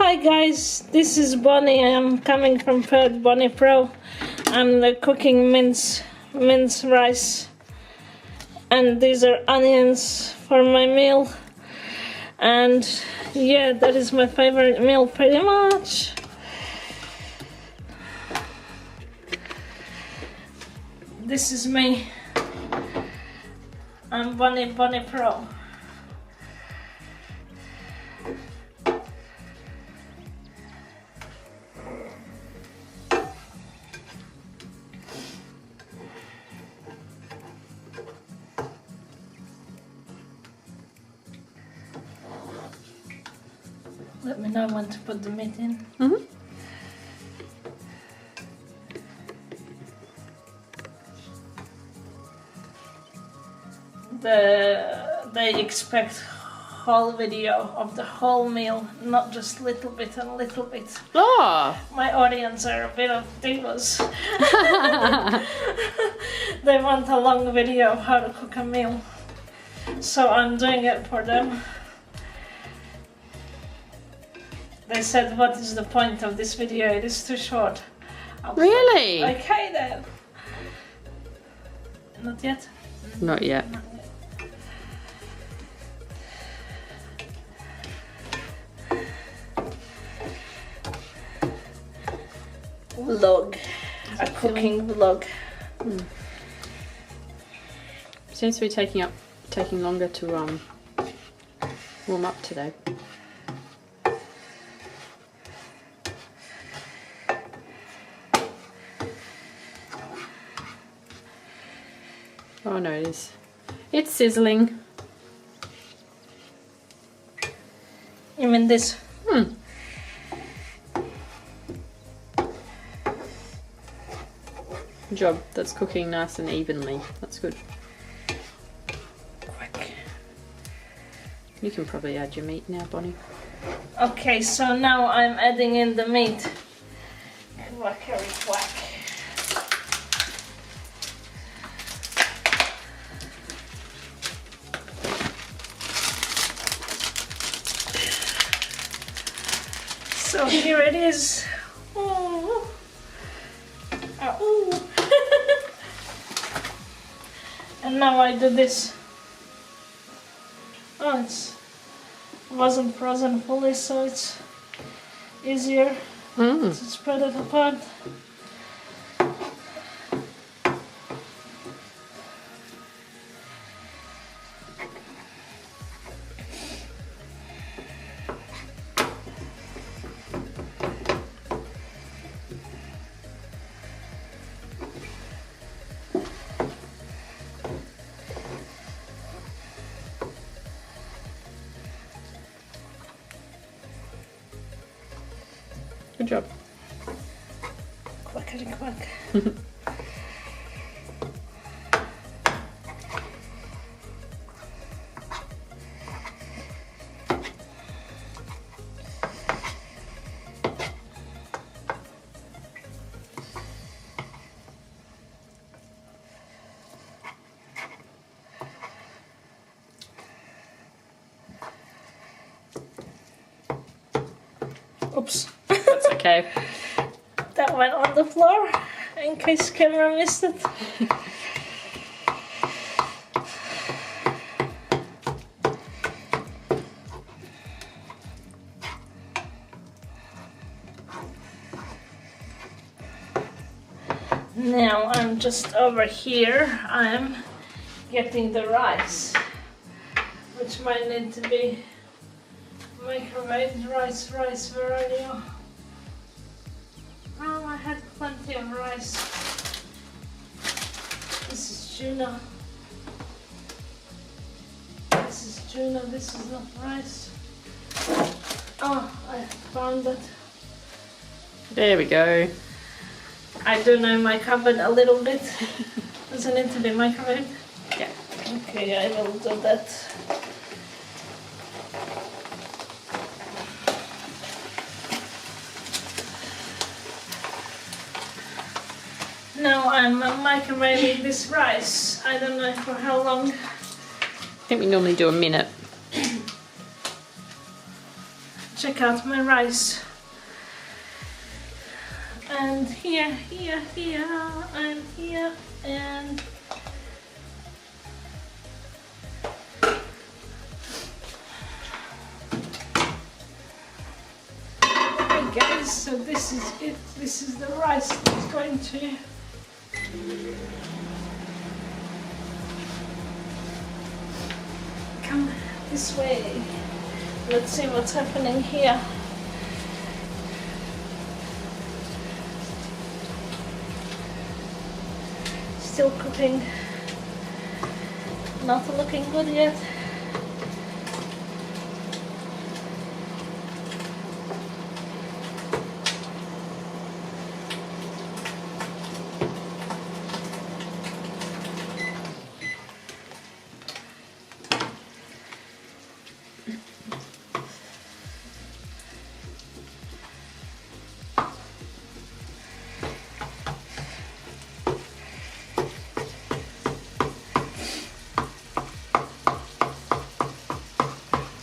Hi guys, this is Bonnie. I'm coming from Perth, Bonnie Pro. I'm cooking mince rice, and these are onions for my meal. And yeah, that is my favorite meal pretty much. This is me. I'm Bonnie Pro. Let me know when to put the meat in. Mm-hmm. They expect whole video of the whole meal, not just little bit and little bit. Oh! My audience are a bit of divas. They want a long video of how to cook a meal, so I'm doing it for them. They said, what is the point of this video? It is too short. Really? Like, okay then. Not yet? Not yet. Not yet. Vlog. A cooking vlog. Seems to be taking longer to warm up today. Oh no, it is. It's sizzling. You mean this? Good job. That's cooking nice and evenly. That's good. Quick. You can probably add your meat now, Bonnie. Okay, so now I'm adding in the meat. Quackery quack. So here it is. Oh. Oh. And now I do this. Oh, it wasn't frozen fully, so it's easier to spread it apart. Good job. Quackity quack. Oops. That's okay. That went on the floor, in case camera missed it. Now I'm just over here. I'm getting the rice, which might need to be microwaved. Rice, where are you? Oh, I had plenty of rice. This is tuna. This is tuna, this is not rice. Oh, I found it. There we go. I do know my cupboard a little bit. Does it need to be microwaved? Yeah. Okay, I will do that. Now I'm microwaving this rice. I don't know for how long. I think we normally do a minute. check out my rice. And here, and here, and okay guys, so this is it. This is the rice that's going to come this way. Let's see what's happening here. Still cooking. Not looking good yet.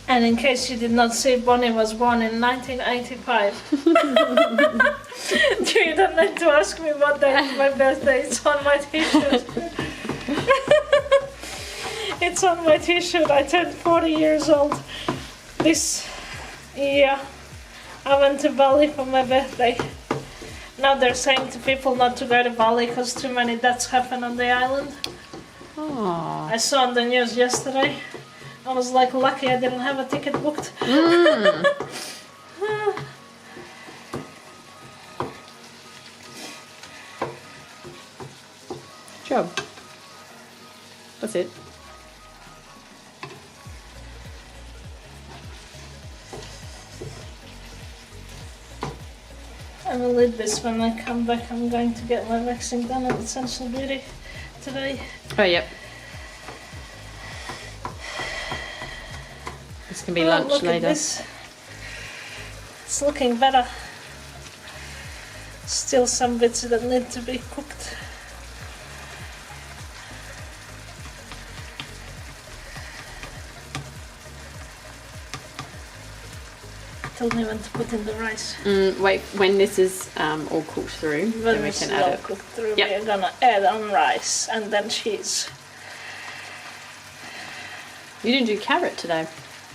And in case you did not see, Bonnie was born in 1985. You don't need to ask me what day is my birthday, it's on my t-shirt. It's on my t-shirt. I turned 40 years old this year. I went to Bali for my birthday. Now they're saying to people not to go to Bali because too many deaths happen on the island. Oh. I saw on the news yesterday. I was like lucky I didn't have a ticket booked. Job. That's it. I will eat this when I come back. I'm going to get my waxing done at Essential Beauty today. Oh, yep. This can be lunch look later. At this. It's looking better. Still some bits that need to be cooked. Tell me when to put in the rice. Wait, when this is all cooked through, When then we this can is add all it. cooked through, Yep. we're gonna add on rice and then cheese. You didn't do carrot today.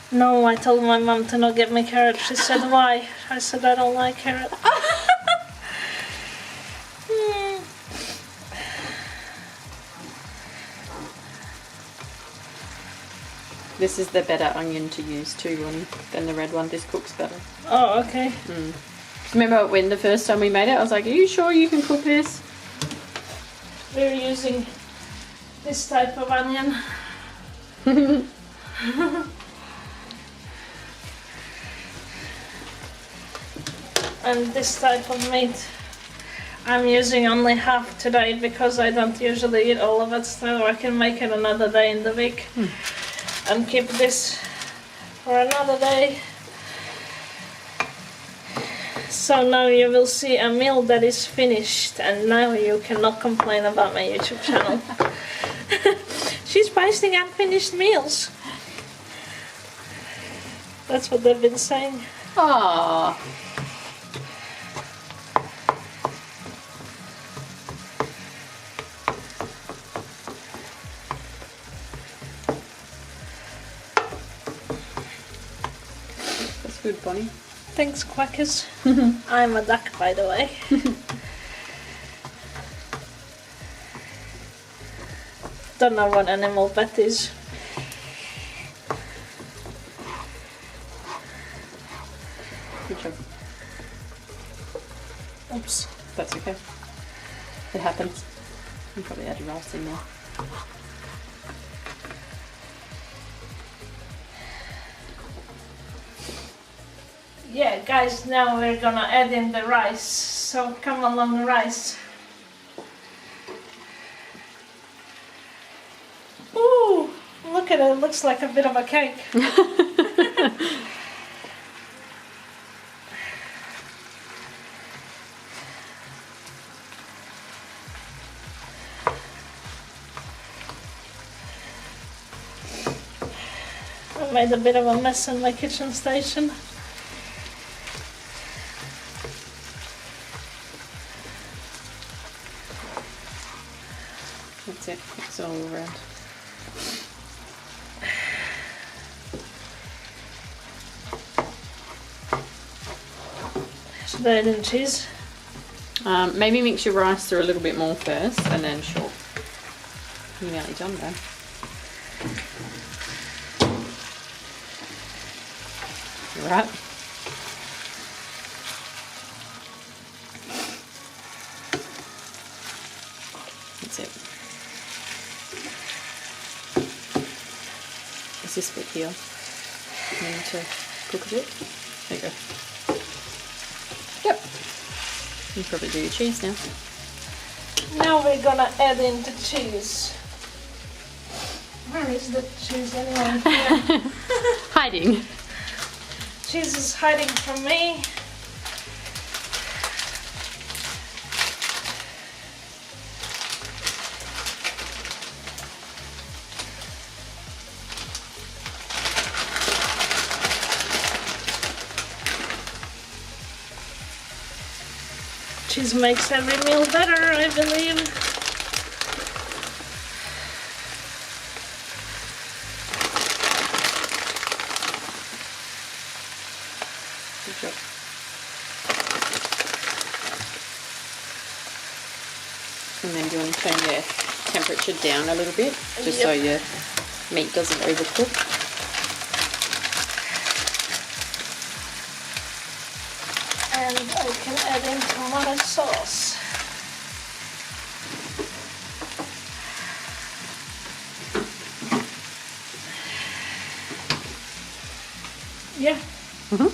No, I told my mum to not get me carrot. She said, why? I said, I don't like carrot. This is the better onion to use too, Ronnie, than the red one. This cooks better. Oh, okay. Remember when the first time we made it, I was like, are you sure you can cook this? We're using this type of onion. And this type of meat. I'm using only half today because I don't usually eat all of it, so I can make it another day in the week. And keep this for another day. So now you will see a meal that is finished, and now you cannot complain about my YouTube channel. She's posting unfinished meals. That's what they've been saying. Aww. That's good, Bonnie. Thanks, quackers. I'm a duck, by the way. Don't know what animal that is. Good job. Oops. That's okay. It happens. You probably add rice in there. Yeah, guys, now we're gonna add in the rice. So come along, rice. Ooh, look at it. It looks like a bit of a cake. I made a bit of a mess in my kitchen station. bad. Should I add in cheese? Maybe mix your rice through a little bit more first, and then sure. You're nearly done then. Right. That's it. Is this bit here? You need to cook a bit. There you go. Yep. You can probably do your cheese now. Now we're gonna add in the cheese. Where is the cheese anyway? Here. Hiding. Cheese is hiding from me. Cheese makes every meal better, I believe. Good job. And then do you want to turn your temperature down a little bit, just so your meat doesn't overcook? And I can add in tomato sauce. Yeah. Mm-hmm.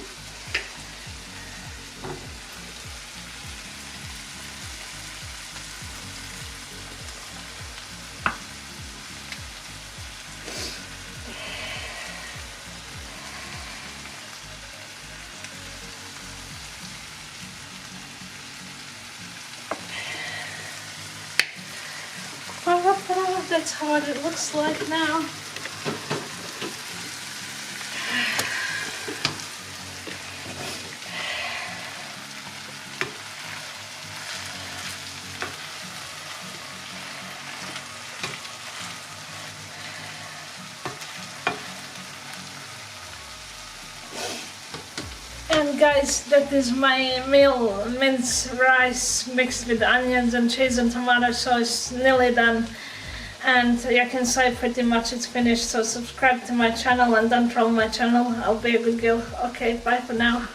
That's how it looks like now. And guys, that is my meal, mince rice mixed with onions and cheese and tomato sauce, nearly done. And I can say pretty much it's finished, so subscribe to my channel and don't troll my channel. I'll be a good girl. Okay, bye for now.